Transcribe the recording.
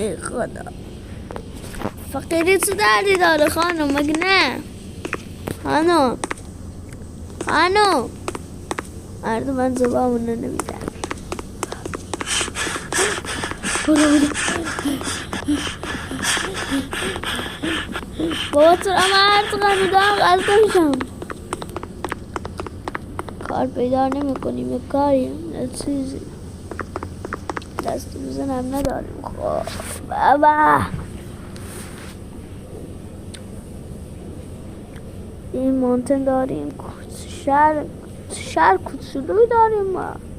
ای خدا فقیری چه دردی داره خانم مگه نه خانم مردم من زبامون رو نمیدن بابا تو مرد قنو دارم غلطه میشم کار پیدا نمی کنیم یه کاری نه چیزی دست بزنم نداریم خب بابا این مونتن داریم شهر کوچولوی داریم ما